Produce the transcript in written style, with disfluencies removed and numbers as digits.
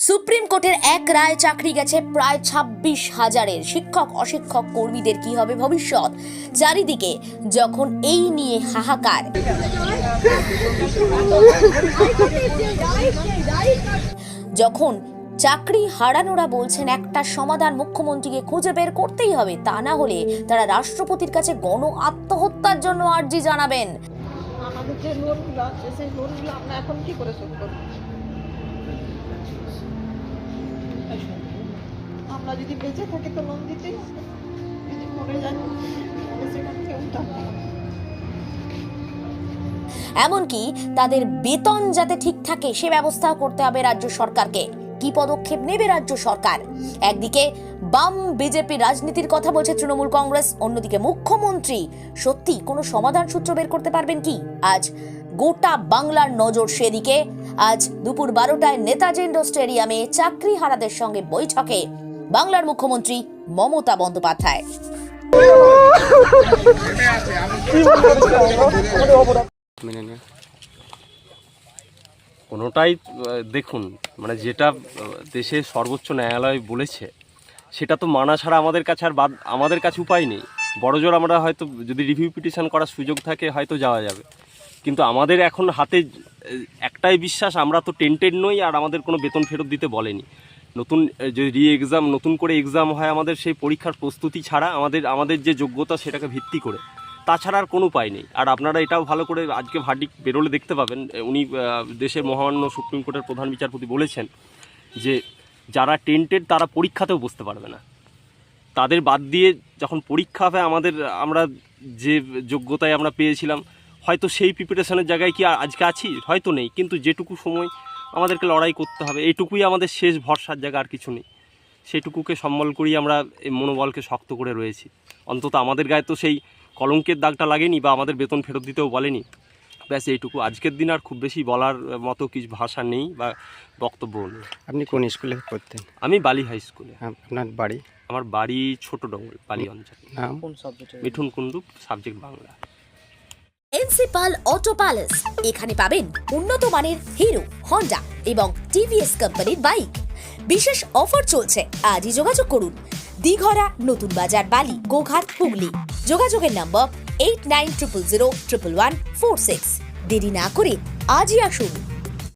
Supreme কোর্টের এক রায় চাকরি গেছে প্রায় 26,000-এর। শিক্ষক অশিক্ষক কর্মীদের কি হবে ভবিষ্যৎ? চারিদিকে যখন এই নিয়ে হাহাকার, যখন চাকরি হারানোরা বলছেন একটা সমাধান মুখ্যমন্ত্রীকে খুঁজে বের করতেই হবে, তা না হলে তারা রাষ্ট্রপতির কাছে গণ আত্মহত্যার জন্য আর্জি জানাবেন। আমাদের যে লোনগুলো আছে সেই লোনগুলো আমরা এখন কি করে শোধ করব? আমরা যদি বেঁচে থাকি তো লোন দিতেই হবে, যদি মরে যাই তাহলে সেখান থেকে উঠাবো। এমনকি তাদের বেতন যাতে ঠিক থাকে সে ব্যবস্থা করতে হবে রাজ্য সরকারকে। কি পদক্ষেপ নেবে রাজ্য সরকার? একদিকে বাম বিজেপি রাজনীতির কথা বলছে তৃণমূল কংগ্রেস, অন্যদিকে মুখ্যমন্ত্রী সত্যি কোনো সমাধান সূত্র বের করতে পারবেন কি? আজ গোটা বাংলার নজর সেদিকে। আজ দুপুর 12টায় নেতাজি ইন্ডোর স্টেডিয়ামে চাকরি হারাদের সঙ্গে বৈঠকে বাংলার মুখ্যমন্ত্রী মমতা বন্দ্যোপাধ্যায়। কোনোটাই দেখুন, মানে যেটা দেশের সর্বোচ্চ ন্যায়ালয় বলেছে সেটা তো মানা ছাড়া আমাদের কাছে আর আমাদের কাছে উপায় নেই। বড়জোর আমরা হয়তো যদি রিভিউ পিটিশন করার সুযোগ থাকে হয়তো যাওয়া যাবে, কিন্তু আমাদের এখন হাতে একটাই বিশ্বাস, আমরা তো টেন্টেড নই আর আমাদের কোনো বেতন ফেরত দিতে বলেনি। নতুন যে এক্সাম নতুন করে এক্সাম হয় আমাদের, সেই পরীক্ষার প্রস্তুতি ছাড়া আমাদের যে যোগ্যতা সেটাকে ভিত্তি করে, তাছাড়া আর কোনো উপায় নেই। আর আপনারা এটাও ভালো করে আজকে ভার্ডিক্ট বেরোলে দেখতে পাবেন, উনি দেশের মহামান্য সুপ্রিম কোর্টের প্রধান বিচারপতি বলেছেন যে যারা টেন্টেড তারা পরীক্ষাতেও বসতে পারবে না। তাদের বাদ দিয়ে যখন পরীক্ষা হবে আমরা যে যোগ্যতায় আমরা পেয়েছিলাম, হয়তো সেই প্রিপারেশনের জায়গায় কি আজকে আছি, হয়তো নেই, কিন্তু যেটুকু সময় আমাদেরকে লড়াই করতে হবে এইটুকুই আমাদের শেষ ভরসার জায়গা, আর কিছু নেই। সেইটুকুকে সম্বল করেই আমরা এই মনোবলকে শক্ত করে রয়েছি। অন্তত আমাদের গায়ে তো সেই কলঙ্কের দাগটা লাগেনি বা আমাদের বেতন ফেরত দিতেও বলেনি। ব্যাস এইটুকু। আজকের দিন আর খুব বেশি বলার মতো কিছু ভাষা নেই বা বক্তব্য নেই। আপনি কোন স্কুলে পড়তেন? আমি বালি হাই স্কুলে। আপনার বাড়ি? আমার বাড়ি ছোট ডঙ্গল, বালি অঞ্চল। নাম? Mithun Kundu, subject Bangla. Principal auto palace, এখানে পাবেন উন্নত মানের হিরো, হন্ডা এবং টিভিএস কোম্পানির বাইক। বিশেষ অফার চলছে, আজই যোগাযোগ করুন। দিঘরা, নতুন বাজার, বালি, গোঘাট, হুগলি। যোগাযোগের নম্বর 8900011146। দেরি না করে আজই আসুন।